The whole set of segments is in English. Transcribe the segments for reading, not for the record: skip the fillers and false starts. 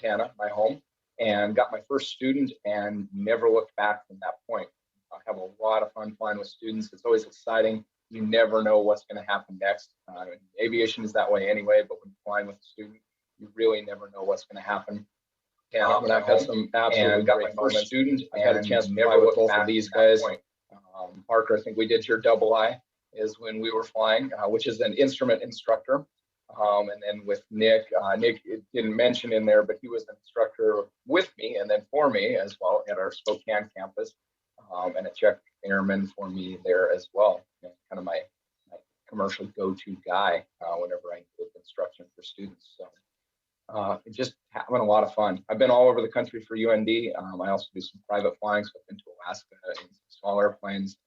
Montana, my home, and got my first student and never looked back from that point. I have a lot of fun flying with students. It's always exciting. You never know what's going to happen next. Aviation is that way anyway, but when you're flying with a student, you really never know what's going to happen. And I've had some absolutely got my first student. I had a chance to fly with both of these guys. Parker, I think we did your double I, is when we were flying, which is an instrument instructor. And then with Nick, Nick didn't mention in there, but he was an instructor with me and then for me as well at our Spokane campus, and a Czech airman for me there as well. Kind of my commercial go-to guy whenever I give instruction for students. So just having a lot of fun. I've been all over the country for UND. I also do some private flying, so I've been to Alaska in some small airplanes,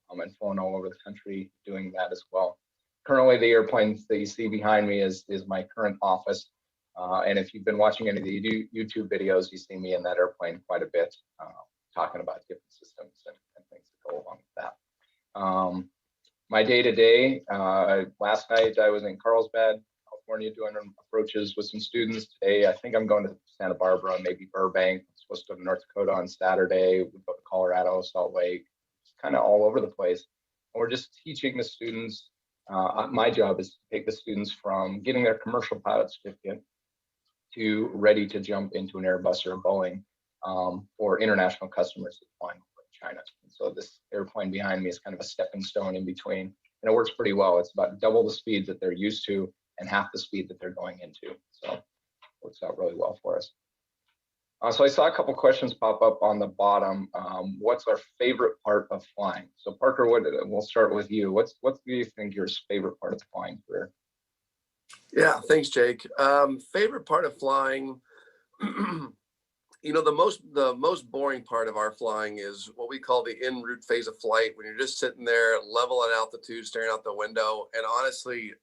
and flown all over the country doing that as well. Currently, the airplanes that you see behind me is my current office. And if you've been watching any of the YouTube videos, you see me in that airplane quite a bit, talking about different systems and things that go along with that. My day-to-day, last night I was in Carlsbad, California, doing approaches with some students. Today, I think I'm going to Santa Barbara, maybe Burbank. I'm supposed to go to North Dakota on Saturday. We go to Colorado, Salt Lake, kind of all over the place. And we're just teaching the students. My job is to take the students from getting their commercial pilot certificate to ready to jump into an Airbus or a Boeing for international customers that fly over China. And so this airplane behind me is kind of a stepping stone in between, and it works pretty well. It's about double the speed that they're used to and half the speed that they're going into. So it works out really well for us. So I saw a couple questions pop up on the bottom. What's our favorite part of flying? So Parker, we'll start with you. What do you think your favorite part of the flying career? Yeah, thanks, Jake. Favorite part of flying, the most boring part of our flying is what we call the en route phase of flight, when you're just sitting there level at altitude, staring out the window. And honestly,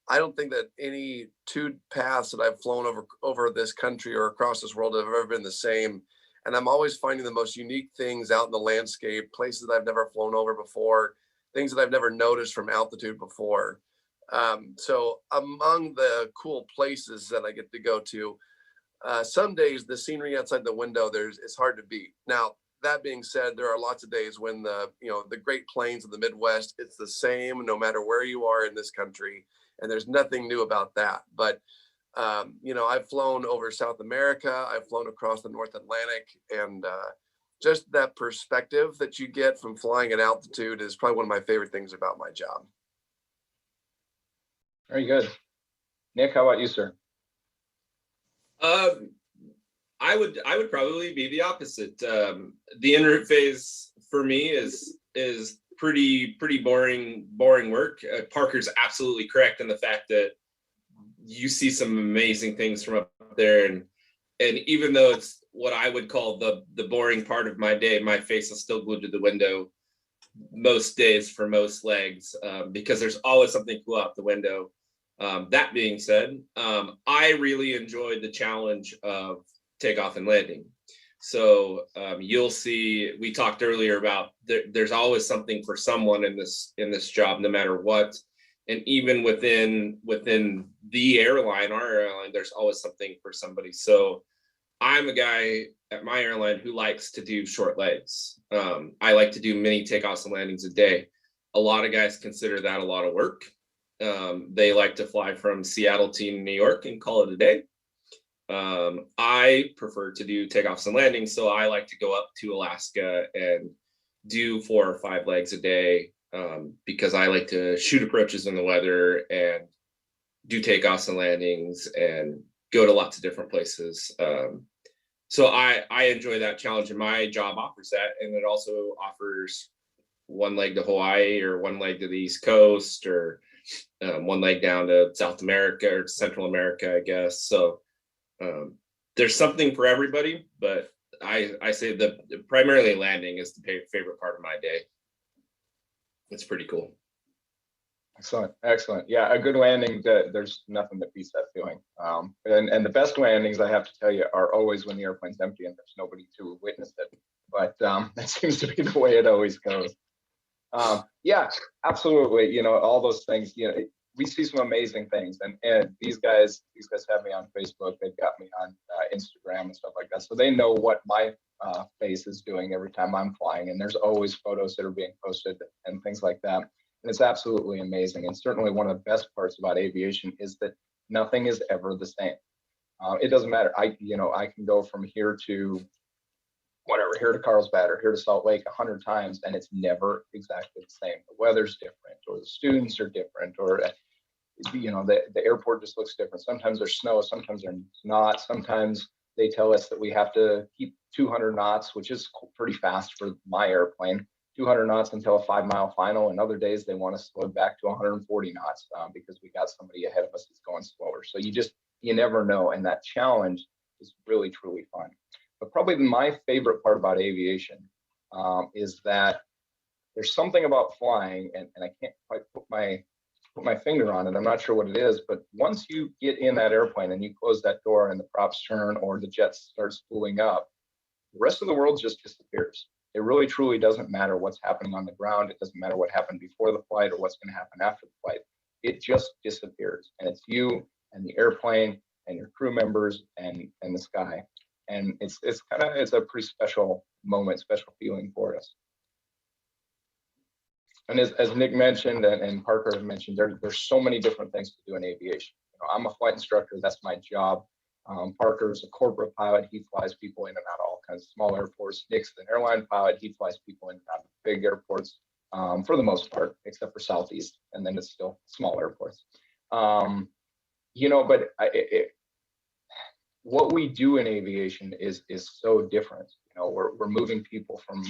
I don't think that any two paths that I've flown over this country or across this world have ever been the same. And I'm always finding the most unique things out in the landscape, places that I've never flown over before, things that I've never noticed from altitude before. So among the cool places that I get to go to, some days the scenery outside the window, it's hard to beat. Now, that being said, there are lots of days when the Great Plains of the Midwest, it's the same no matter where you are in this country. And there's nothing new about that. But, I've flown over South America. I've flown across the North Atlantic. And just that perspective that you get from flying at altitude is probably one of my favorite things about my job. Very good. Nick, how about you, sir? I would probably be the opposite. The en route phase for me is pretty boring work. Parker's absolutely correct in the fact that you see some amazing things from up there, and even though it's what I would call the boring part of my day, my face is still glued to the window most days for most legs, because there's always something cool out the window. That being said, I really enjoyed the challenge of takeoff and landing. So you'll see, we talked earlier about there's always something for someone in this job, no matter what. And even within the airline, our airline, there's always something for somebody. So I'm a guy at my airline who likes to do short legs. I like to do many takeoffs and landings a day. A lot of guys consider that a lot of work. They like to fly from Seattle to New York and call it a day. I prefer to do takeoffs and landings, so I like to go up to Alaska and do 4 or 5 legs a day, because I like to shoot approaches in the weather and do takeoffs and landings and go to lots of different places. So I enjoy that challenge, and my job offers that, and it also offers 1 leg to Hawaii, or 1 leg to the East Coast, or 1 leg down to South America or Central America, I guess. So there's something for everybody, but I say the primarily landing is the favorite part of my day. It's pretty cool. Excellent. Yeah, a good landing, there's nothing that beats that feeling. And the best landings, I have to tell you, are always when the airplane's empty and there's nobody to witness it. But that seems to be the way it always goes. Yeah, absolutely. All those things, we see some amazing things, and these guys have me on Facebook. They've got me on Instagram and stuff like that. So they know what my face is doing every time I'm flying. And there's always photos that are being posted and things like that. And it's absolutely amazing. And certainly one of the best parts about aviation is that nothing is ever the same. It doesn't matter. I can go from here to whatever, here to Carlsbad or here to Salt Lake 100 times, and it's never exactly the same. The weather's different, or the students are different, or the airport just looks different. Sometimes there's snow, sometimes there's not. Sometimes they tell us that we have to keep 200 knots, which is pretty fast for my airplane, 200 knots until a 5-mile final. And other days they want us slowed back to 140 knots because we got somebody ahead of us that's going slower. So you never know. And that challenge is really, truly fun. But probably my favorite part about aviation is that there's something about flying, and I can't quite put my finger on it. I'm not sure what it is, but once you get in that airplane and you close that door and the props turn or the jet starts spooling up, the rest of the world just disappears. It really truly doesn't matter what's happening on the ground. It doesn't matter what happened before the flight or what's going to happen after the flight. It just disappears, and it's you and the airplane and your crew members and the sky. And it's a pretty special moment, special feeling for us. And as Nick mentioned and Parker mentioned, there's so many different things to do in aviation. I'm a flight instructor. That's my job. Parker's a corporate pilot. He flies people in and out of all kinds of small airports. Nick's an airline pilot. He flies people in and out of big airports for the most part, except for Southeast. And then it's still small airports. But what we do in aviation is so different. We're moving people from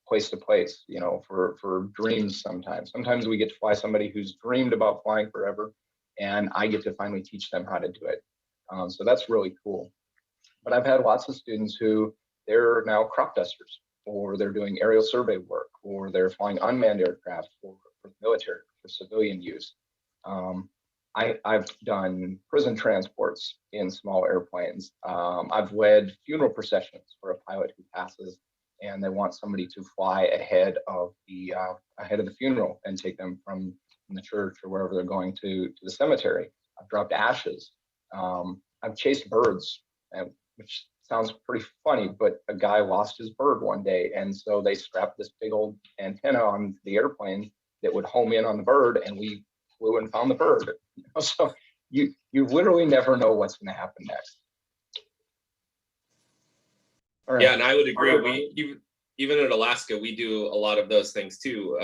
place to place, for dreams sometimes. Sometimes we get to fly somebody who's dreamed about flying forever, and I get to finally teach them how to do it. So that's really cool. But I've had lots of students who they're now crop dusters, or they're doing aerial survey work, or they're flying unmanned aircraft for military, for civilian use. I've done prison transports in small airplanes. I've led funeral processions for a pilot who passes, and they want somebody to fly ahead of the funeral and take them from the church or wherever they're going to the cemetery. I've dropped ashes. I've chased birds, which sounds pretty funny, but a guy lost his bird one day, and so they strapped this big old antenna on the airplane that would home in on the bird, and we flew and found the bird. So you literally never know what's going to happen next. Right. Yeah, and I would agree. We even in Alaska, we do a lot of those things too.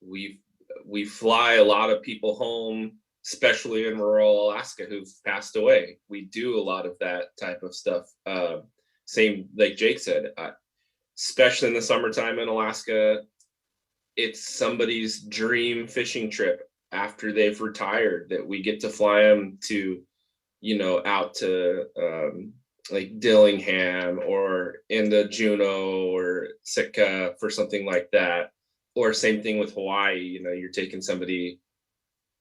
We fly a lot of people home, especially in rural Alaska, who've passed away. We do a lot of that type of stuff. Same like Jake said, especially in the summertime in Alaska, it's somebody's dream fishing trip after they've retired that we get to fly them to, out to like Dillingham or into Juneau or Sitka for something like that. Or same thing with Hawaii, you're taking somebody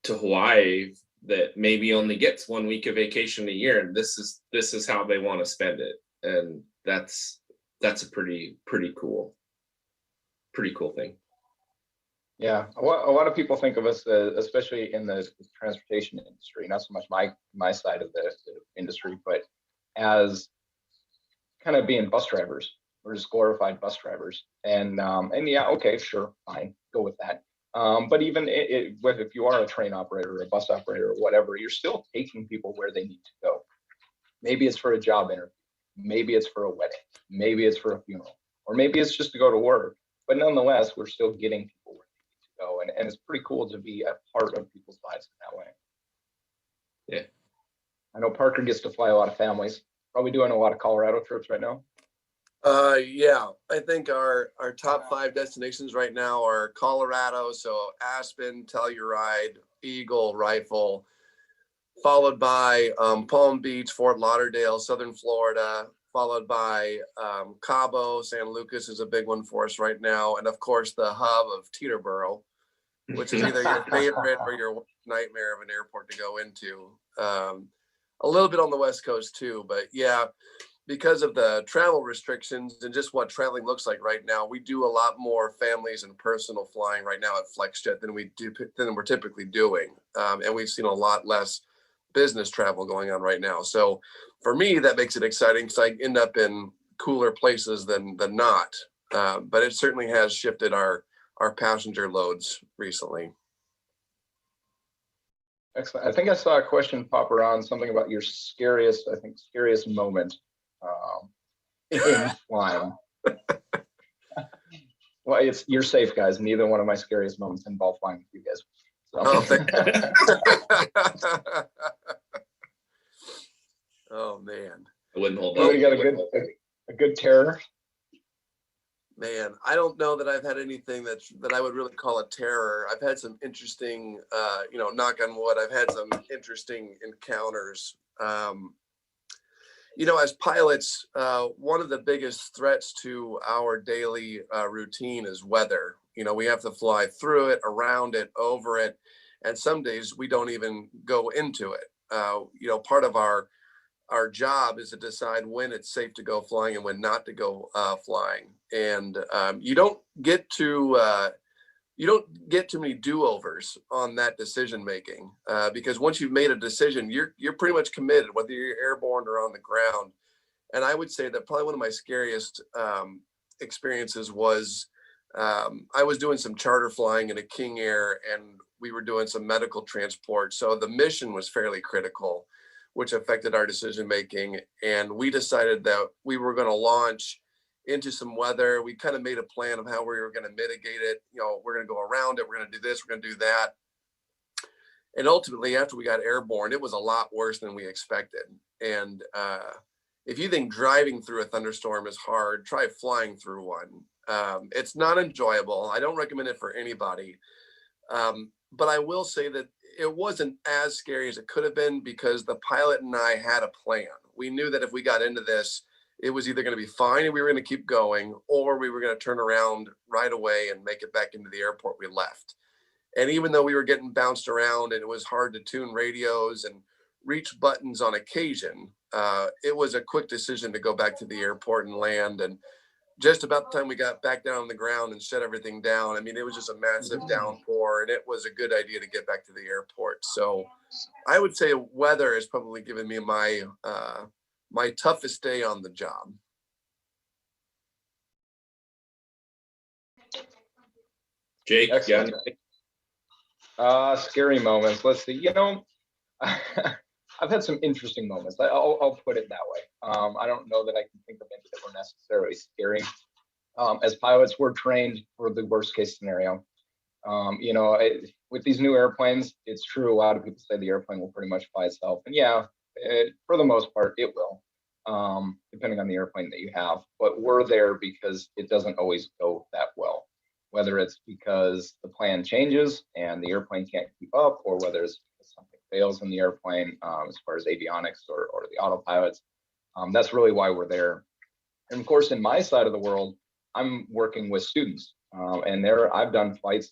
to Hawaii that maybe only gets 1 week of vacation a year, and this is how they want to spend it. And that's a pretty cool thing. Yeah, a lot of people think of us, especially in the transportation industry, not so much my side of the industry, but as kind of being bus drivers. We're just glorified bus drivers. And yeah, okay, sure, fine, go with that. But even if you are a train operator or a bus operator or whatever, you're still taking people where they need to go. Maybe it's for a job interview, maybe it's for a wedding, maybe it's for a funeral, or maybe it's just to go to work. But nonetheless, we're still getting people where they need to go. And it's pretty cool to be a part of people's lives in that way. Yeah. I know Parker gets to fly a lot of families. Probably doing a lot of Colorado trips right now. Yeah, I think our top 5 destinations right now are Colorado, so Aspen, Telluride, Eagle, Rifle, followed by Palm Beach, Fort Lauderdale, Southern Florida, followed by Cabo. San Lucas is a big one for us right now, and of course the hub of Teterboro, which is either your favorite or your nightmare of an airport to go into. A little bit on the West Coast too, but yeah, because of the travel restrictions and just what traveling looks like right now, we do a lot more families and personal flying right now at FlexJet than we're typically doing. And we've seen a lot less business travel going on right now. So for me, that makes it exciting because I end up in cooler places than not. But it certainly has shifted our passenger loads recently. Excellent. I think I saw a question pop around, something about your scariest moment in flying. Well, you're safe, guys. Neither one of my scariest moments involve flying with you guys. So. Oh, oh man. I wouldn't hold Anybody got a good terror? Man, I don't know that I've had anything that I would really call a terror. I've had some interesting, knock on wood, I've had some interesting encounters. As pilots, one of the biggest threats to our daily routine is weather. We have to fly through it, around it, over it, and some days we don't even go into it. Part of our job is to decide when it's safe to go flying and when not to go flying. And you don't get too many do-overs on that decision making because once you've made a decision, you're pretty much committed, whether you're airborne or on the ground. And I would say that probably one of my scariest experiences was I was doing some charter flying in a King Air, and we were doing some medical transport. So the mission was fairly critical, which affected our decision making. And we decided that we were going to launch into some weather. We kind of made a plan of how we were going to mitigate it. We're going to go around it. We're going to do this. We're going to do that. And ultimately, after we got airborne, it was a lot worse than we expected. And if you think driving through a thunderstorm is hard, try flying through one. It's not enjoyable. I don't recommend it for anybody. But I will say that it wasn't as scary as it could have been because the pilot and I had a plan. We knew that if we got into this, it was either going to be fine and we were going to keep going, or we were going to turn around right away and make it back into the airport we left. And even though we were getting bounced around and it was hard to tune radios and reach buttons on occasion, it was a quick decision to go back to the airport and land. And just about the time we got back down on the ground and shut everything down, I mean, it was just a massive downpour, and it was a good idea to get back to the airport. So I would say weather has probably given me my my toughest day on the job. Jake, Excellent. Scary moments. Let's see. I've had some interesting moments. I'll put it that way. I don't know that I can think of any that were necessarily scary. As pilots, we're trained for the worst case scenario. With these new airplanes, it's true. A lot of people say the airplane will pretty much fly itself. And yeah, for the most part, it will, depending on the airplane that you have. But we're there because it doesn't always go that well. Whether it's because the plan changes and the airplane can't keep up, or whether it's because something fails in the airplane as far as avionics or the autopilots. That's really why we're there. And of course, in my side of the world, I'm working with students. And I've done flights,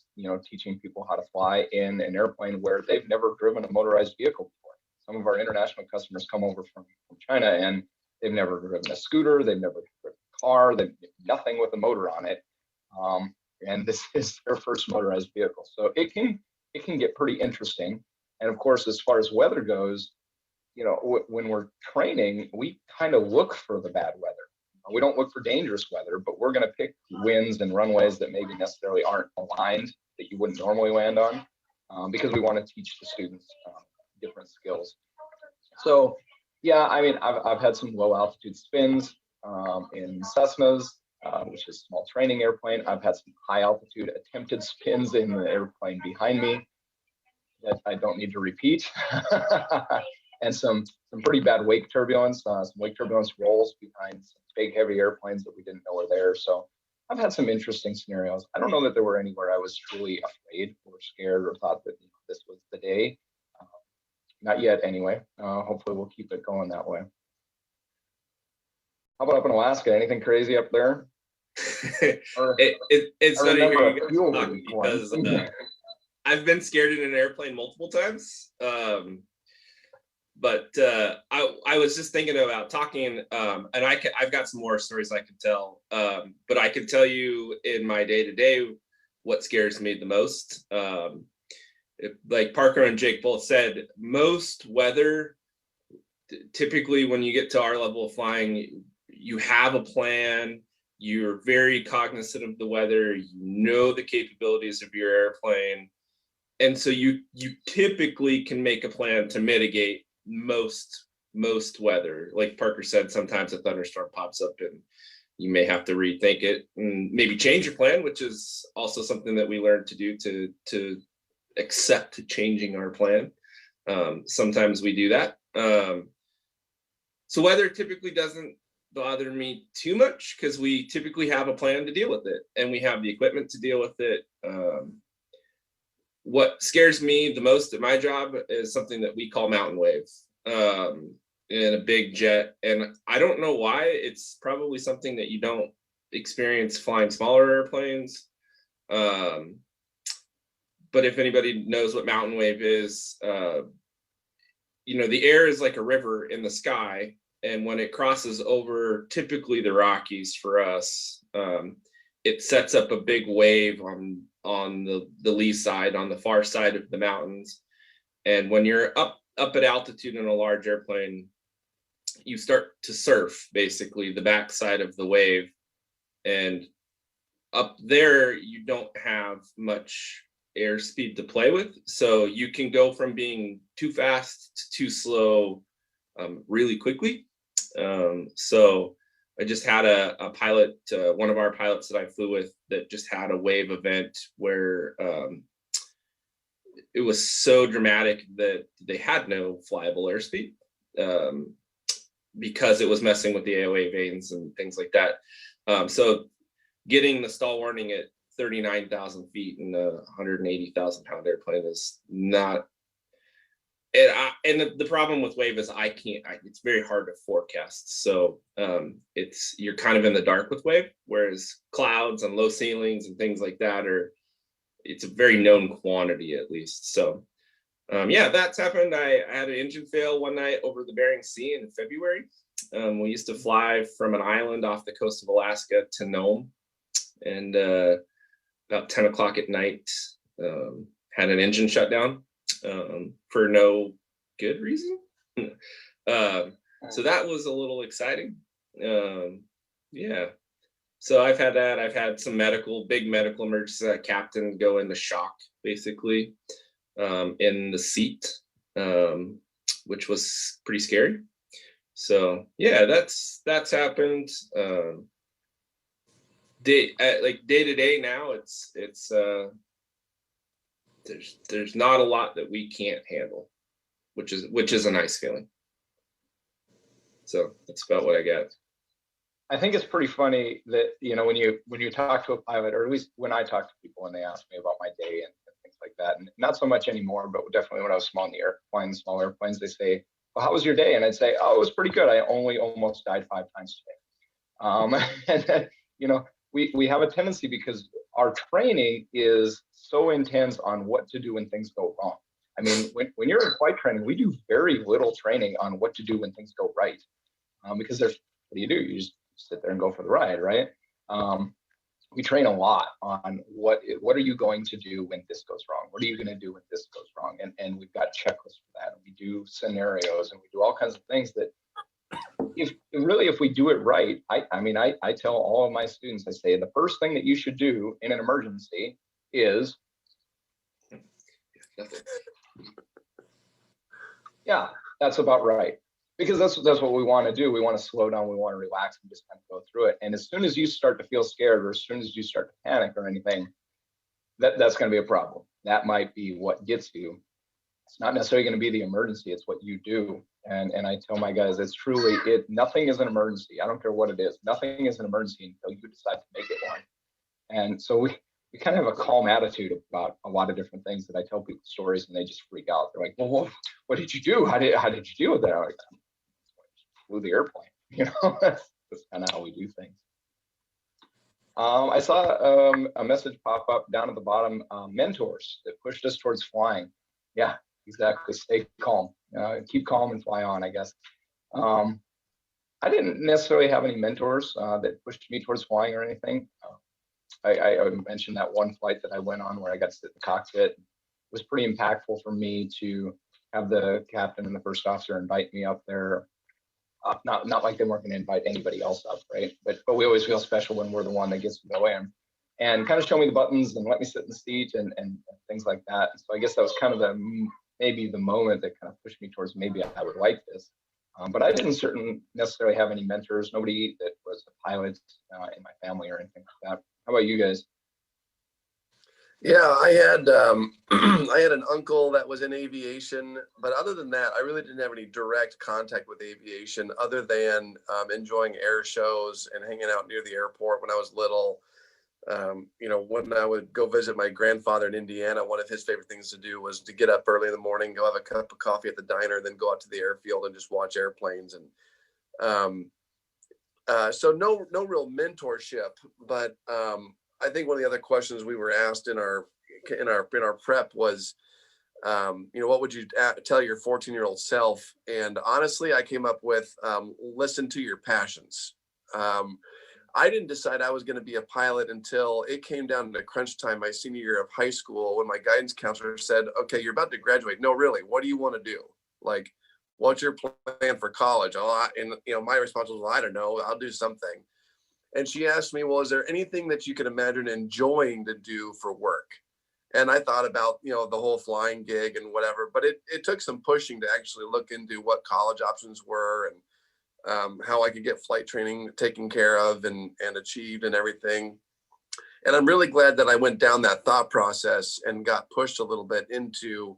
teaching people how to fly in an airplane where they've never driven a motorized vehicle before. Some of our international customers come over from China and they've never driven a scooter, they've never driven a car, they've nothing with a motor on it. And this is their first motorized vehicle. So it can get pretty interesting. And of course, as far as weather goes, when we're training, we kind of look for the bad weather. We don't look for dangerous weather, but we're going to pick winds and runways that maybe necessarily aren't aligned, that you wouldn't normally land on, because we want to teach the students different skills. So, yeah, I mean, I've had some low altitude spins in Cessnas, which is a small training airplane. I've had some high altitude attempted spins in the airplane behind me that I don't need to repeat. And some pretty bad wake turbulence, some wake turbulence rolls behind some big heavy airplanes that we didn't know were there. So I've had some interesting scenarios. I don't know that there were anywhere I was truly afraid or scared or thought that this was the day. Not yet, anyway. Hopefully we'll keep it going that way. How about up in Alaska? Anything crazy up there? It's funny hearing you guys talk because I've been scared in an airplane multiple times. But I was just thinking about talking, and I've got some more stories I could tell, but I could tell you in my day-to-day what scares me the most. Like Parker and Jake both said, most weather typically when you get to our level of flying, you have a plan. You're very cognizant of the weather. You know the capabilities of your airplane, and so you typically can make a plan to mitigate most weather. Like Parker said, sometimes a thunderstorm pops up and you may have to rethink it and maybe change your plan, which is also something that we learned to do, to accept changing our plan. Sometimes we do that. So weather typically doesn't bother me too much because we typically have a plan to deal with it and we have the equipment to deal with it. What scares me the most at my job is something that we call mountain wave in a big jet. And I don't know why. It's probably something that you don't experience flying smaller airplanes. But if anybody knows what mountain wave is, you know, the air is like a river in the sky. And when it crosses over typically the Rockies for us, it sets up a big wave on the lee side, on the far side of the mountains. And when you're up at altitude in a large airplane, you start to surf basically the backside of the wave. And up there, you don't have much airspeed to play with. So you can go from being too fast to too slow really quickly. So I just had a pilot, one of our pilots that I flew with, that just had a wave event where it was so dramatic that they had no flyable airspeed because it was messing with the AOA vanes and things like that. So getting the stall warning at 39,000 feet in a 180,000 pound airplane is not. And the problem with wave is it's very hard to forecast. So you're kind of in the dark with wave, whereas clouds and low ceilings and things like that it's a very known quantity at least. So yeah, that's happened. I had an engine fail one night over the Bering Sea in February. We used to fly from an island off the coast of Alaska to Nome, and about 10 o'clock at night, had an engine shut down for no good reason. So that was a little exciting. Yeah. So I've had that. I've had some big medical emergencies. Captain go into shock basically in the seat, which was pretty scary. So yeah, that's happened. Day to day now, it's there's not a lot that we can't handle, which is a nice feeling. So that's about what I got. I think it's pretty funny that, you know, when you talk to a pilot, or at least when I talk to people and they ask me about my day and things like that, and not so much anymore, but definitely when I was small in the airplane, small airplanes, they say, well, how was your day? And I'd say, oh, it was pretty good. I only almost died 5 times today. And then, you know, we have a tendency, because our training is so intense on what to do when things go wrong. I mean, when you're in flight training, we do very little training on what to do when things go right, because what do? You just sit there and go for the ride, right? We train a lot on what are you going to do when this goes wrong? What are you going to do when this goes wrong? And we've got checklists for that. And we do scenarios and we do all kinds of things that if we do it right, I tell all of my students, I say, the first thing that you should do in an emergency is, yeah, that's about right. Because that's what we want to do. We want to slow down, we want to relax and just kind of go through it. And as soon as you start to feel scared, or as soon as you start to panic or anything, that's going to be a problem. That might be what gets you. It's not necessarily going to be the emergency, it's what you do. And I tell my guys, it's truly nothing is an emergency. I don't care what it is. Nothing is an emergency until you decide to make it one. And so we kind of have a calm attitude about a lot of different things that I tell people stories and they just freak out. They're like, well, what did you do? How did you deal with that? I'm like, flew the airplane, you know. That's kind of how we do things. I saw a message pop up down at the bottom, mentors that pushed us towards flying. Yeah, exactly. Stay calm, keep calm and fly on, I guess. I didn't necessarily have any mentors that pushed me towards flying or anything. I mentioned that one flight that I went on where I got to sit in the cockpit. It was pretty impactful for me to have the captain and the first officer invite me up there. Not like they weren't going to invite anybody else up, right? But we always feel special when we're the one that gets to go in and kind of show me the buttons and let me sit in the seat and things like that. So I guess that was kind of maybe the moment that kind of pushed me towards maybe I would like this. But I didn't certainly necessarily have any mentors, nobody that was a pilot in my family or anything like that. How about you guys? Yeah, I had I had an uncle that was in aviation, but other than that, I really didn't have any direct contact with aviation other than enjoying air shows and hanging out near the airport when I was little. When I would go visit my grandfather in Indiana, one of his favorite things to do was to get up early in the morning, go have a cup of coffee at the diner, then go out to the airfield and just watch airplanes. And so no real mentorship, but I think one of the other questions we were asked in our prep was, what would you tell your 14-year-old self? And honestly, I came up with listen to your passions. I didn't decide I was going to be a pilot until it came down to crunch time my senior year of high school, when my guidance counselor said, okay, you're about to graduate. No, really, what do you want to do? Like, what's your plan for college? My response was, well, I don't know, I'll do something. And she asked me, well, is there anything that you could imagine enjoying to do for work? And I thought about, the whole flying gig and whatever, but it took some pushing to actually look into what college options were and how I could get flight training taken care of and achieved and everything. And I'm really glad that I went down that thought process and got pushed a little bit into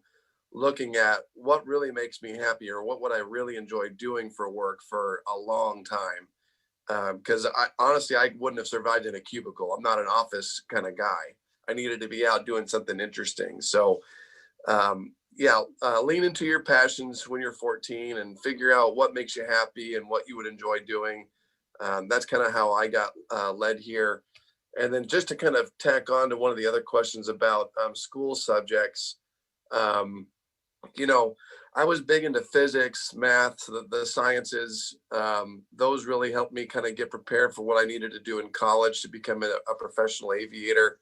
looking at what really makes me happy, or what would I really enjoy doing for work for a long time. Because I wouldn't have survived in a cubicle. I'm not an office kind of guy. I needed to be out doing something interesting. So lean into your passions when you're 14 and figure out what makes you happy and what you would enjoy doing. That's kind of how I got led here. And then just to kind of tack on to one of the other questions about school subjects, I was big into physics, math, the sciences. Those really helped me kind of get prepared for what I needed to do in college to become a professional aviator.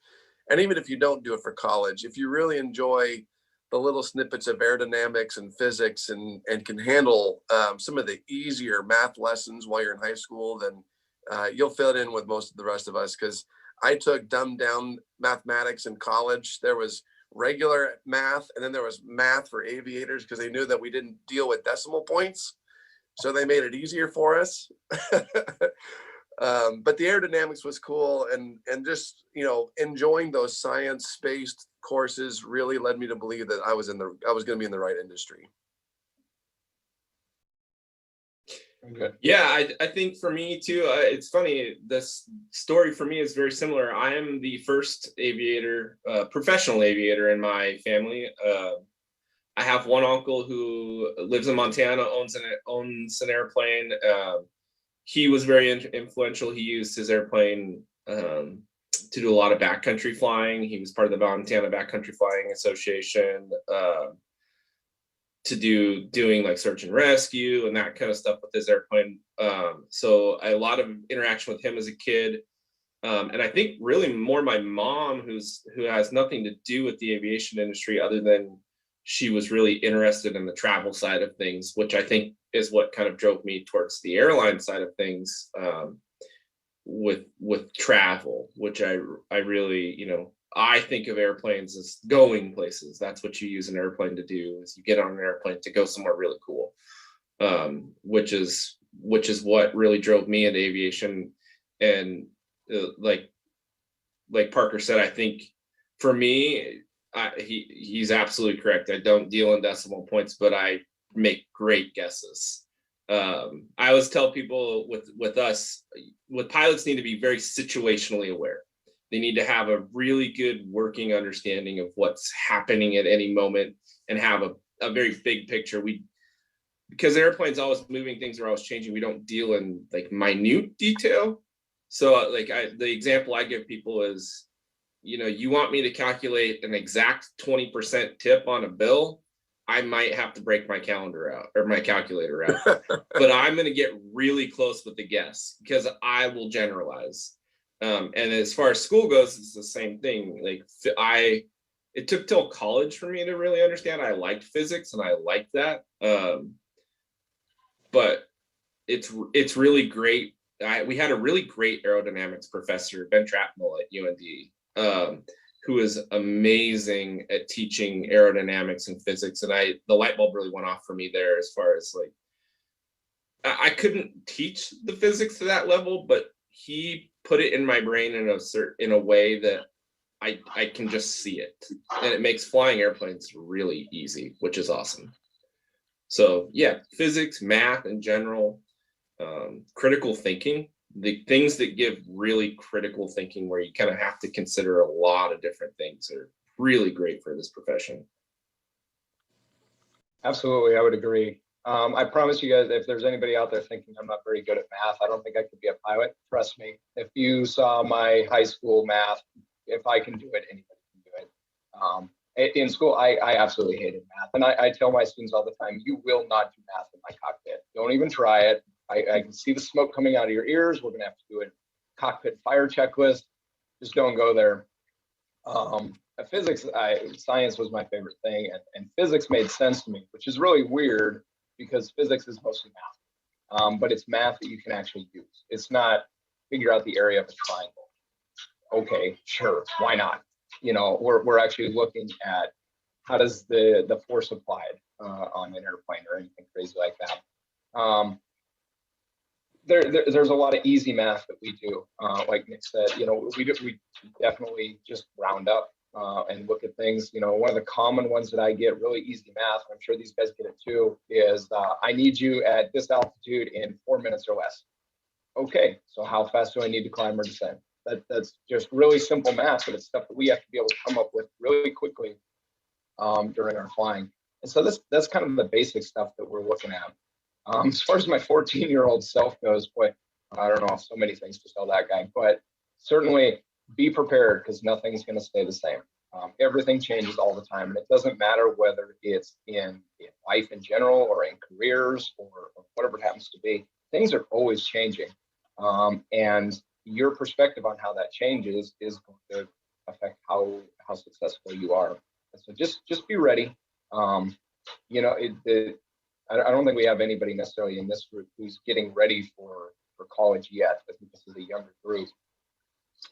And even if you don't do it for college, if you really enjoy the little snippets of aerodynamics and physics and can handle some of the easier math lessons while you're in high school, then you'll fit in with most of the rest of us. Because I took dumbed down mathematics in college. There was regular math, and then there was math for aviators because they knew that we didn't deal with decimal points. So they made it easier for us. But the aerodynamics was cool, and just enjoying those science-based courses really led me to believe that I was going to be in the right industry. Okay. Yeah, I think for me too, it's funny, this story for me is very similar. I am the first aviator, professional aviator in my family. I have one uncle who lives in Montana, owns an airplane. He was very influential. He used his airplane to do a lot of backcountry flying. He was part of the Montana Backcountry Flying Association, to doing like search and rescue and that kind of stuff with his airplane. So a lot of interaction with him as a kid. And I think really more my mom, who has nothing to do with the aviation industry other than she was really interested in the travel side of things, which I think is what kind of drove me towards the airline side of things, with travel, which I really, I think of airplanes as going places. That's what you use an airplane to do, is you get on an airplane to go somewhere really cool, which is what really drove me into aviation. And like Parker said, I think for me, he's absolutely correct. I don't deal in decimal points, but I make great guesses. I always tell people with pilots need to be very situationally aware. They need to have a really good working understanding of what's happening at any moment and have a very big picture. Because the airplane's always moving, things are always changing. We don't deal in like minute detail. So the example I give people is, you want me to calculate an exact 20% tip on a bill, I might have to break my calendar out or my calculator out, but I'm going to get really close with the guess because I will generalize. And as far as school goes, it's the same thing. Like it took till college for me to really understand. I liked physics and I liked that. But it's really great. We had a really great aerodynamics professor, Ben Trapnell at UND, who is amazing at teaching aerodynamics and physics. And the light bulb really went off for me there, as far as like, I couldn't teach the physics to that level, but he put it in my brain in a way that I can just see it, and it makes flying airplanes really easy, which is awesome. So yeah, physics, math in general, critical thinking, the things that give really critical thinking, where you kind of have to consider a lot of different things, are really great for this profession. Absolutely, I would agree. I promise you guys, if there's anybody out there thinking I'm not very good at math, I don't think I could be a pilot. Trust me. If you saw my high school math, if I can do it, anybody can do it. In school, I absolutely hated math. And I tell my students all the time, you will not do math in my cockpit. Don't even try it. I can see the smoke coming out of your ears. We're going to have to do a cockpit fire checklist. Just don't go there. Science was my favorite thing, and physics made sense to me, which is really weird because physics is mostly math. But it's math that you can actually use. It's not figure out the area of a triangle. Okay, sure, why not? You know, we're actually looking at how does the force applied on an airplane or anything crazy like that. There's a lot of easy math that we do. Like Nick said, you know, we definitely just round up and look at things. You know, one of the common ones that I get really easy math, and I'm sure these guys get it too, is I need you at this altitude in 4 minutes or less. Okay, so how fast do I need to climb or descend? That's just really simple math, but it's stuff that we have to be able to come up with really quickly during our flying. And so that's kind of the basic stuff that we're looking at. As far as my 14-year-old self goes, boy, I don't know, so many things to tell that guy, but certainly be prepared, because nothing's going to stay the same. Everything changes all the time, and it doesn't matter whether it's in life in general or in careers or whatever it happens to be. Things are always changing, and your perspective on how that changes is going to affect how successful you are. So just be ready. You know, I don't think we have anybody necessarily in this group who's getting ready for college yet. I think this is a younger group.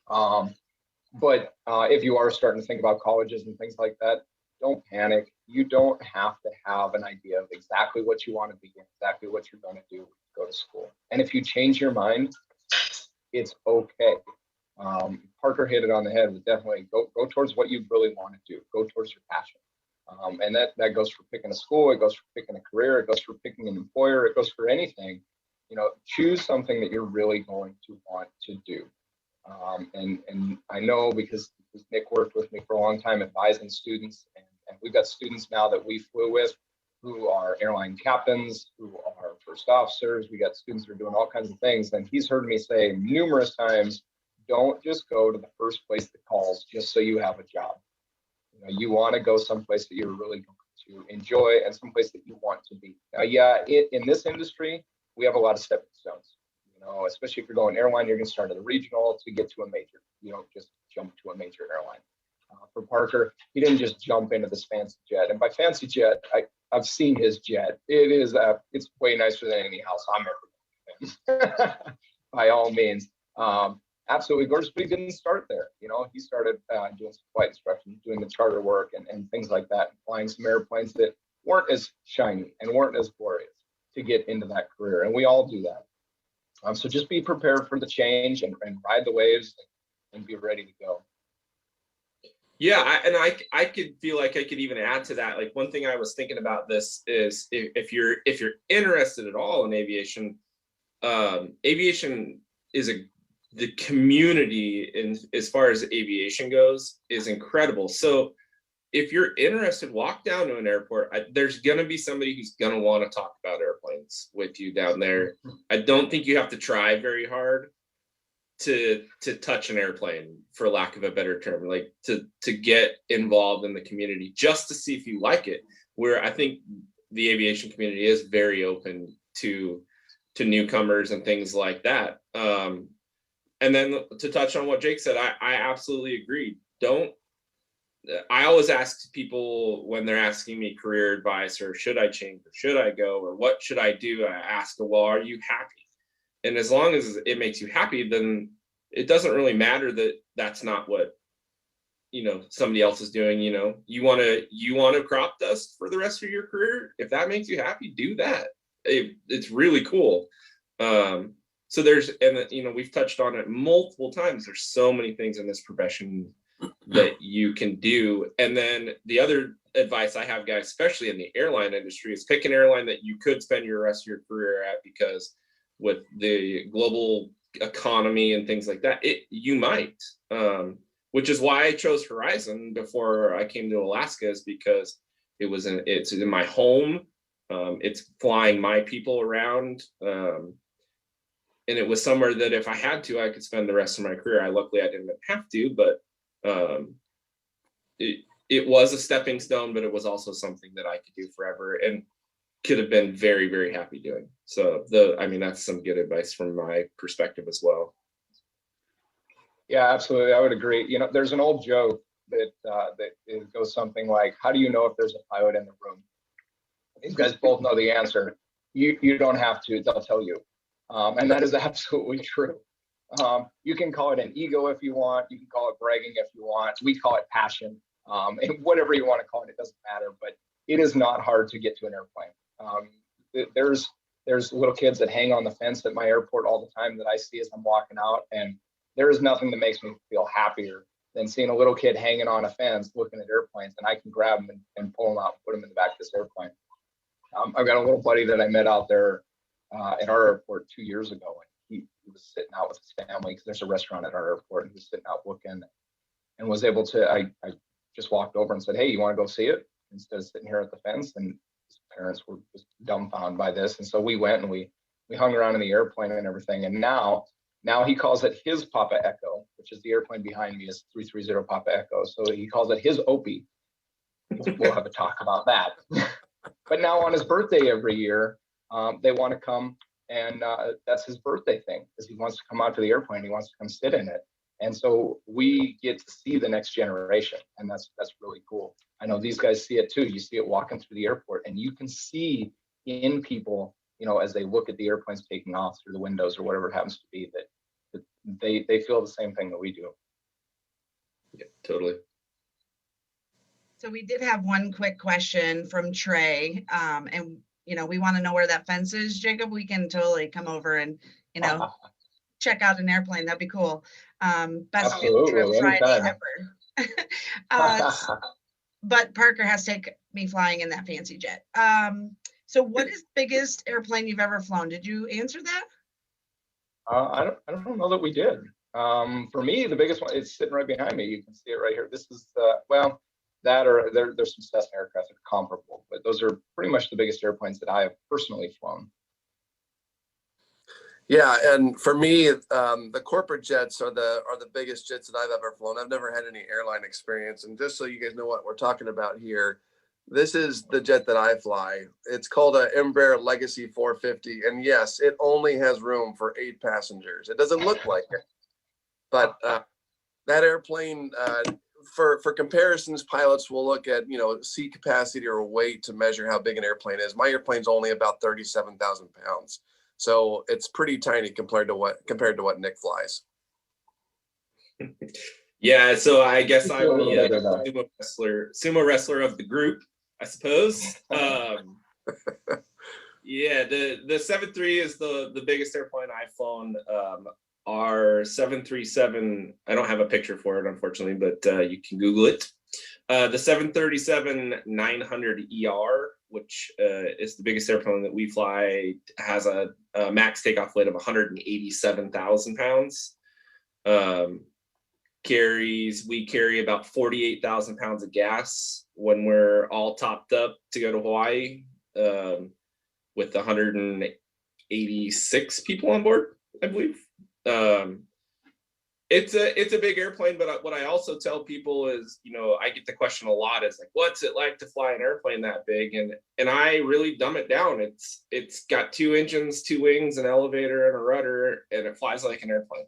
But if you are starting to think about colleges and things like that, don't panic. You don't have to have an idea of exactly what you want to be and exactly what you're going to do when you go to school. And if you change your mind, it's okay. Parker hit it on the head. But definitely go towards what you really want to do. Go towards your passion. And that goes for picking a school. It goes for picking a career. It goes for picking an employer. It goes for anything. You know, choose something that you're really going to want to do. And I know because Nick worked with me for a long time advising students, and we've got students now that we flew with who are airline captains, who are first officers. We got students who are doing all kinds of things. And he's heard me say numerous times, don't just go to the first place that calls just so you have a job. You know, you want to go someplace that you're really going to enjoy and someplace that you want to be. Now, in this industry, we have a lot of stepping stones. You know, especially if you're going airline, you're going to start at a regional to get to a major. You don't just jump to a major airline. For Parker, he didn't just jump into this fancy jet. And by fancy jet, I've seen his jet. It's way nicer than any house I'm ever in. By all means. Absolutely gorgeous, but he didn't start there. You know, he started doing some flight instruction, doing the charter work and things like that, and flying some airplanes that weren't as shiny and weren't as glorious to get into that career. And we all do that. So just be prepared for the change and ride the waves and be ready to go. Yeah, I could feel like I could even add to that. Like, one thing I was thinking about this is if you're interested at all in aviation, aviation is the community in as far as aviation goes is incredible. So if you're interested, walk down to an airport. There's going to be somebody who's going to want to talk about airplanes with you down there. I don't think you have to try very hard to touch an airplane, for lack of a better term, like to get involved in the community just to see if you like it, where I think the aviation community is very open to newcomers and things like that. And then to touch on what Jake said, I absolutely agree. Don't I always ask people when they're asking me career advice, or should I change, or should I go, or what should I do? I ask, well, are you happy? And as long as it makes you happy, then it doesn't really matter that that's not what, somebody else is doing. You want to crop dust for the rest of your career. If that makes you happy, do that. It's really cool. So we've touched on it multiple times. There's so many things in this profession that you can do. And then the other advice I have, guys, especially in the airline industry, is pick an airline that you could spend your rest of your career at, because with the global economy and things like that, you might. Which is why I chose Horizon before I came to Alaska, is because it's in my home. It's flying my people around. And it was somewhere that if I had to, I could spend the rest of my career. Luckily I didn't have to, but it was a stepping stone, but it was also something that I could do forever and could have been very, very happy doing. So that's some good advice from my perspective as well. Yeah, absolutely. I would agree. There's an old joke that it goes something like, how do you know if there's a pilot in the room? These guys both know the answer. You don't have to, they'll tell you. And that is absolutely true. You can call it an ego if you want. You can call it bragging if you want. We call it passion. And whatever you want to call it, it doesn't matter. But it is not hard to get to an airplane. There's little kids that hang on the fence at my airport all the time that I see as I'm walking out. And there is nothing that makes me feel happier than seeing a little kid hanging on a fence looking at airplanes, and I can grab them and pull them out and put them in the back of this airplane. I've got a little buddy that I met out there at our airport 2 years ago, and he was sitting out with his family, because there's a restaurant at our airport, and he was sitting out looking, and was able to, I just walked over and said, hey, you want to go see it? Instead of sitting here at the fence. And his parents were just dumbfounded by this. And so we went and we hung around in the airplane and everything. And now he calls it his Papa Echo, which is the airplane behind me, is 330 Papa Echo. So he calls it his Opie. We'll have a talk about that. But now on his birthday every year, they want to come, and that's his birthday thing, because he wants to come out to the airplane. He wants to come sit in it. And so we get to see the next generation, and that's really cool. I know these guys see it too. You see it walking through the airport, and you can see in people, as they look at the airplanes taking off through the windows or whatever it happens to be, that they feel the same thing that we do. Yeah, totally. So we did have one quick question from Trey, and we want to know where that fence is. Jacob, we can totally come over and check out an airplane. That'd be cool. Best field trip Friday ever. But Parker has to take me flying in that fancy jet. So what is the biggest airplane you've ever flown? Did you answer that? I don't know that we did. For me, the biggest one is sitting right behind me. You can see it right here. This is that, or there's some Cessna aircraft that are comparable, but those are pretty much the biggest airplanes that I have personally flown. Yeah, and for me, the corporate jets are the biggest jets that I've ever flown. I've never had any airline experience, and just so you guys know what we're talking about here, this is the jet that I fly. It's called a Embraer Legacy 450, and yes, it only has room for 8 passengers. It doesn't look like it, but that airplane, for comparisons, pilots will look at seat capacity or weight to measure how big an airplane is. My airplane's only about 37,000 pounds, so it's pretty tiny compared to what Nick flies. Yeah, so I guess I'm the sumo wrestler of the group, I suppose. Yeah, the 737 is the biggest airplane I've flown. Our 737, I don't have a picture for it, unfortunately, but you can Google it. The 737-900ER, which is the biggest airplane that we fly, has a max takeoff weight of 187,000 pounds. We carry about 48,000 pounds of gas when we're all topped up to go to Hawaii, with 186 people on board, I believe. It's a big airplane, but what I also tell people is, I get the question a lot, is like, what's it like to fly an airplane that big? And I really dumb it down. It's got 2 engines, 2 wings, an elevator, and a rudder, and it flies like an airplane.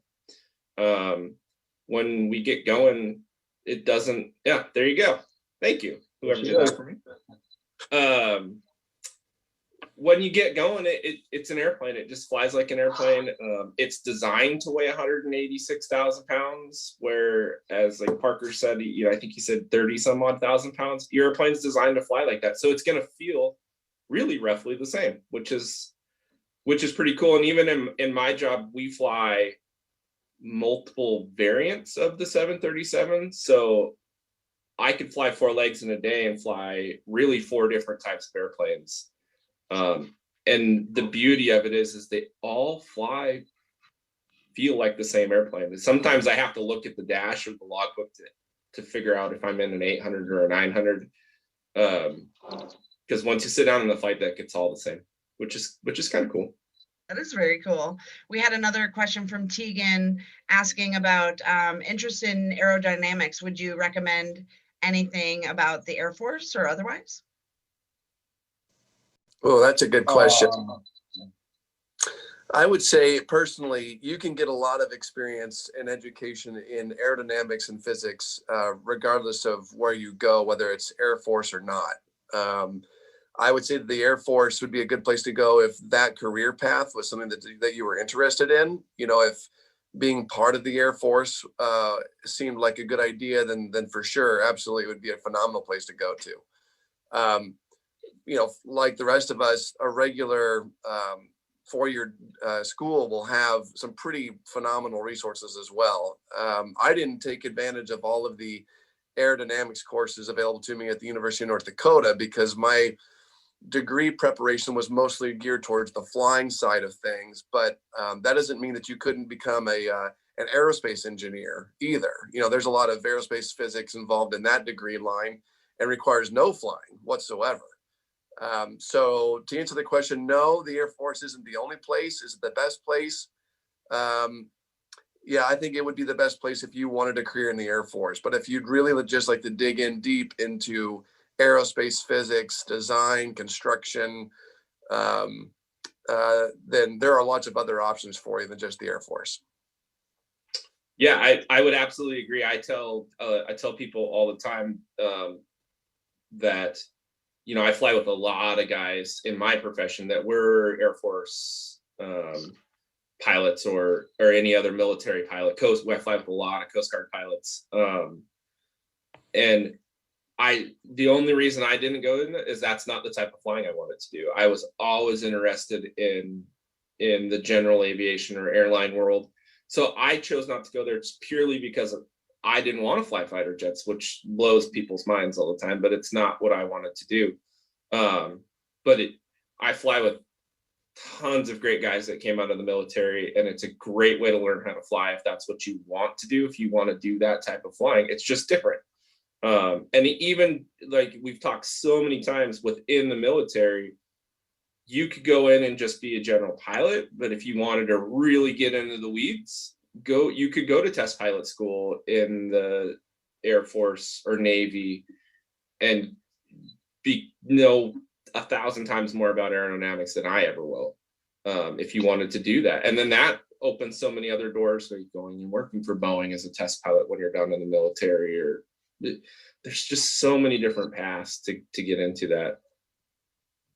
When we get going, it doesn't. Yeah, there you go. Thank you, whoever did that for me. When you get going, it's an airplane. It just flies like an airplane. It's designed to weigh 186,000 pounds, whereas like Parker said, I think he said 30 some odd thousand pounds. Your airplane's designed to fly like that. So it's going to feel really roughly the same, which is pretty cool. And even in my job, we fly multiple variants of the 737. So I could fly 4 legs in a day and fly really 4 different types of airplanes. And the beauty of it is they all feel like the same airplane. Sometimes I have to look at the dash or the logbook to figure out if I'm in an 800 or a 900. Because once you sit down in the flight deck, it's all the same, which is kind of cool. That is very cool. We had another question from Tegan asking about interest in aerodynamics. Would you recommend anything about the Air Force or otherwise? Oh, that's a good question. I would say personally, you can get a lot of experience and education in aerodynamics and physics, regardless of where you go, whether it's Air Force or not. I would say that the Air Force would be a good place to go if that career path was something that you were interested in. If being part of the Air Force seemed like a good idea, then for sure, absolutely, it would be a phenomenal place to go to. Like the rest of us, a regular 4-year school will have some pretty phenomenal resources as well. I didn't take advantage of all of the aerodynamics courses available to me at the University of North Dakota because my degree preparation was mostly geared towards the flying side of things. But that doesn't mean that you couldn't become an aerospace engineer either. There's a lot of aerospace physics involved in that degree line and requires no flying whatsoever. So to answer the question, no, the Air Force isn't the only place. Is it the best place? Yeah, I think it would be the best place if you wanted a career in the Air Force. But if you'd really just like to dig in deep into aerospace physics, design, construction, then there are lots of other options for you than just the Air Force. Yeah, I would absolutely agree. I tell people all the time that I fly with a lot of guys in my profession that were Air Force pilots or any other military pilot. I fly with a lot of Coast Guard pilots, and the only reason I didn't go in is that's not the type of flying I wanted to do. I was always interested in the general aviation or airline world, so I chose not to go there just purely because I didn't want to fly fighter jets, which blows people's minds all the time, but it's not what I wanted to do. But I fly with tons of great guys that came out of the military, and it's a great way to learn how to fly if that's what you want to do. If you want to do that type of flying, it's just different. And even like we've talked so many times within the military, you could go in and just be a general pilot, but if you wanted to really get into the weeds, you could go to test pilot school in the Air Force or Navy and know 1,000 times more about aerodynamics than I ever will, if you wanted to do that. And then that opens so many other doors. So you're going and working for Boeing as a test pilot when you're done in the military, or there's just so many different paths to get into that.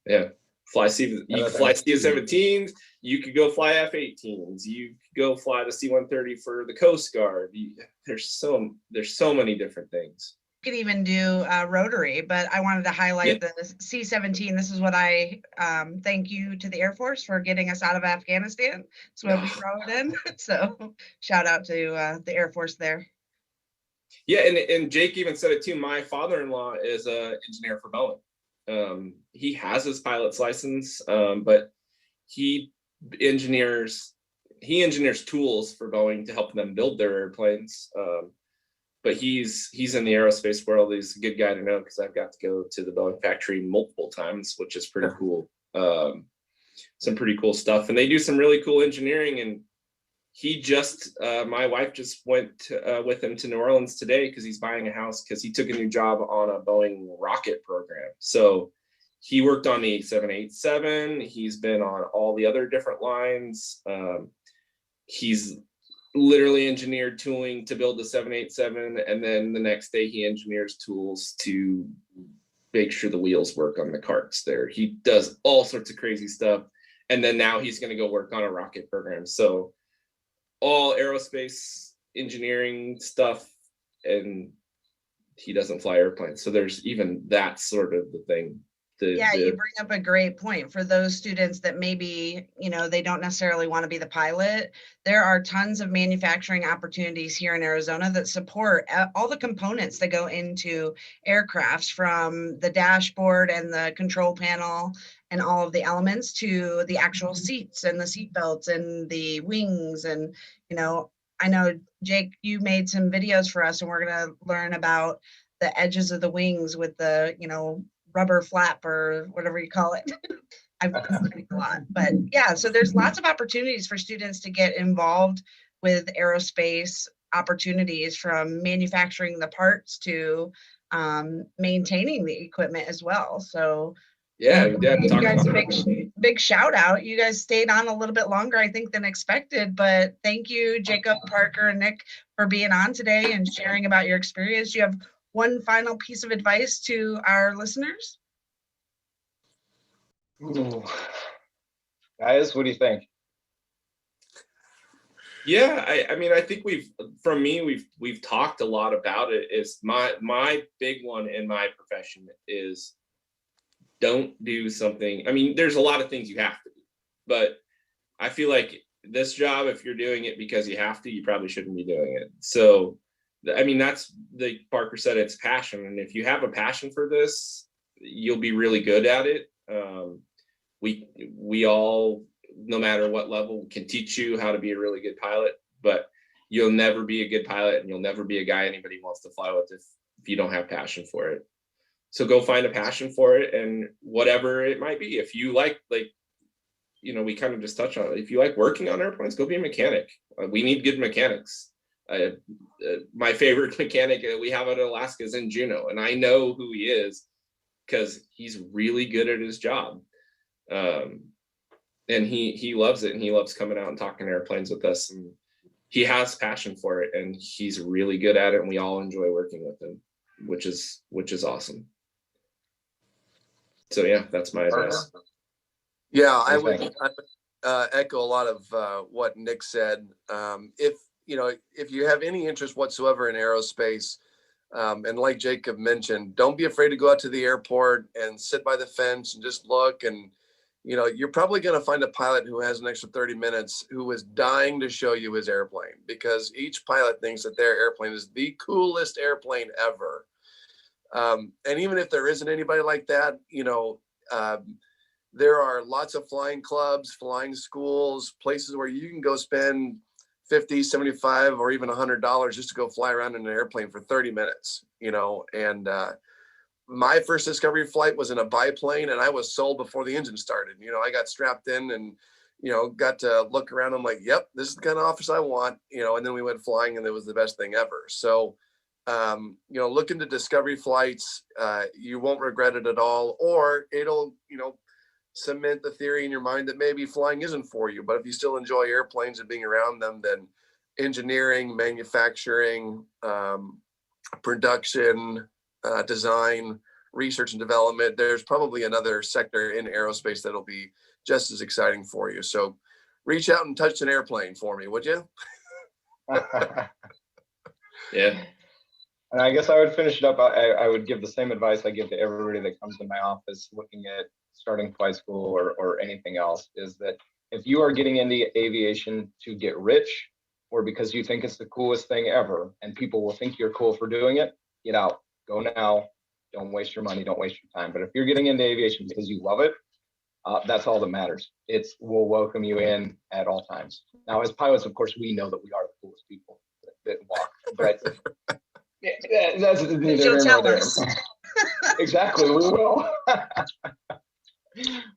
Yeah. You could fly C-17s, you could go fly F-18s, you could go fly the C-130 for the Coast Guard. There's so many different things. You could even do rotary, but I wanted to highlight the C-17. This is what I thank you to the Air Force for getting us out of Afghanistan. That's where we throw it in. So shout out to the Air Force there. Yeah, and Jake even said it too. My father-in-law is an engineer for Boeing. He has his pilot's license, but he engineers tools for Boeing to help them build their airplanes. But he's in the aerospace world. He's a good guy to know because I've got to go to the Boeing factory multiple times, which is pretty cool. Some pretty cool stuff, and they do some really cool engineering. And my wife just went with him to New Orleans today because he's buying a house because he took a new job on a Boeing rocket program. So he worked on the 787. He's been on all the other different lines. He's literally engineered tooling to build the 787, and then the next day he engineers tools to make sure the wheels work on the carts there. He does all sorts of crazy stuff, and then now he's going to go work on a rocket program. So all aerospace engineering stuff, and he doesn't fly airplanes. So there's even that sort of the thing. Yeah, you bring up a great point for those students that maybe, they don't necessarily want to be the pilot. There are tons of manufacturing opportunities here in Arizona that support all the components that go into aircrafts, from the dashboard and the control panel and all of the elements to the actual seats and the seat belts and the wings. And, I know, Jake, you made some videos for us, and we're going to learn about the edges of the wings with the, rubber flap or whatever you call it. I've complained a lot, but yeah, so there's lots of opportunities for students to get involved with aerospace opportunities, from manufacturing the parts to maintaining the equipment as well. So yeah, you guys, big shout out. You guys stayed on a little bit longer, I think, than expected, but thank you, Jacob, Parker, and Nick, for being on today and sharing about your experience. Do you have one final piece of advice to our listeners? Ooh. Guys, what do you think? Yeah, I mean, I think we've talked a lot about it. Is my big one in my profession is, don't do something. I mean, there's a lot of things you have to do, but I feel like this job, if you're doing it because you have to, you probably shouldn't be doing it. So I mean, that's the Parker said, it's passion. And if you have a passion for this, you'll be really good at it. We all, no matter what level, can teach you how to be a really good pilot, but you'll never be a good pilot, and you'll never be a guy anybody wants to fly with if you don't have passion for it. So go find a passion for it, and whatever it might be. If you like, we kind of just touched on it. If you like working on airplanes, go be a mechanic. We need good mechanics. My favorite mechanic that we have at Alaska is in Juneau, and I know who he is because he's really good at his job, and he loves it, and he loves coming out and talking airplanes with us, and he has passion for it, and he's really good at it, and we all enjoy working with him, which is awesome. So yeah, that's my advice. Yeah, I would echo a lot of what Nick said. If you have any interest whatsoever in aerospace, and like Jacob mentioned, don't be afraid to go out to the airport and sit by the fence and just look. And, you're probably going to find a pilot who has an extra 30 minutes who is dying to show you his airplane, because each pilot thinks that their airplane is the coolest airplane ever. And even if there isn't anybody like that, there are lots of flying clubs, flying schools, places where you can go spend $50, $75, or even $100 just to go fly around in an airplane for 30 minutes, and my first discovery flight was in a biplane, and I was sold before the engine started. I got strapped in and, got to look around. I'm like, yep, this is the kind of office I want, and then we went flying, and it was the best thing ever. So, look into discovery flights. You won't regret it at all, or it'll, cement the theory in your mind that maybe flying isn't for you. But if you still enjoy airplanes and being around them, then engineering, manufacturing, production, design, research and development, there's probably another sector in aerospace that'll be just as exciting for you. So reach out and touch an airplane for me, would you? Yeah. And I guess I would finish it up. I would give the same advice I give to everybody that comes in my office looking at starting flight school or anything else, is that if you are getting into aviation to get rich, or because you think it's the coolest thing ever and people will think you're cool for doing it, get out, go now. Don't waste your money, don't waste your time. But if you're getting into aviation because you love it, that's all that matters. We'll welcome you in at all times. Now, as pilots, of course, we know that we are the coolest people that walk, but that's neither here nor there. Exactly, we will.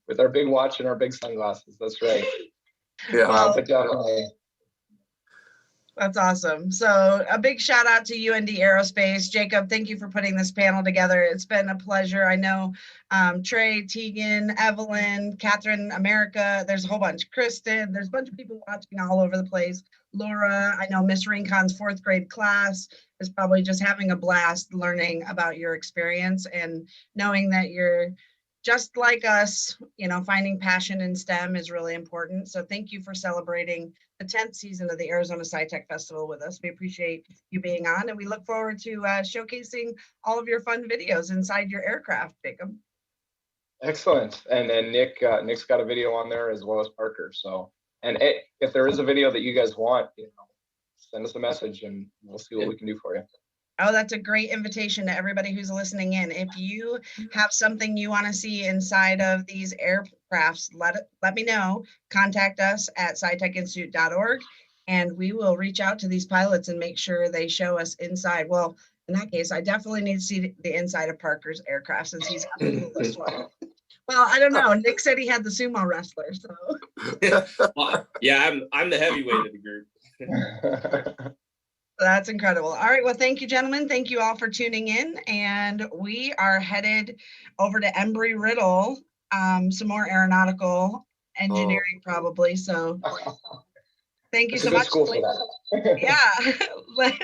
With our big watch and our big sunglasses. That's right. Yeah. But definitely. That's awesome. So a big shout out to UND Aerospace. Jacob, thank you for putting this panel together. It's been a pleasure. I know Trey, Tegan, Evelyn, Catherine, America, there's a whole bunch. Kristen, there's a bunch of people watching all over the place. Laura, I know Miss Rincon's 4th grade class is probably just having a blast learning about your experience and knowing that you're just like us, you know, finding passion in STEM is really important. So thank you for celebrating the 10th season of the Arizona SciTech Festival with us. We appreciate you being on, and we look forward to showcasing all of your fun videos inside your aircraft, Jacob. Excellent. And Nick's got a video on there as well as Parker. So, and if there is a video that you guys want, you know, send us a message and we'll see what we can do for you. Oh, that's a great invitation to everybody who's listening in. If you have something you want to see inside of these aircrafts, let me know. Contact us at scitechinstitute.org, and we will reach out to these pilots and make sure they show us inside. Well, in that case, I definitely need to see the inside of Parker's aircraft since he's got the coolest one. Well, I don't know. Nick said he had the sumo wrestler, so. Well, yeah, I'm the heavyweight of the group. That's incredible. All right. Well, thank you, gentlemen. Thank you all for tuning in. And we are headed over to Embry-Riddle, some more aeronautical engineering probably. So thank you so much. School for that. Yeah.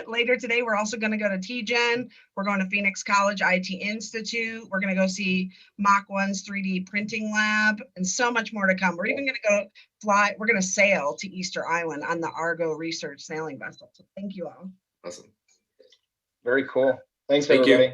Later today, we're also going to go to TGen. We're going to Phoenix College IT Institute. We're going to go see Mach 1's 3D printing lab and so much more to come. We're even going to go fly. We're going to sail to Easter Island on the Argo research sailing vessel. So thank you all. Awesome. Very cool. Thanks, Thank you. everybody.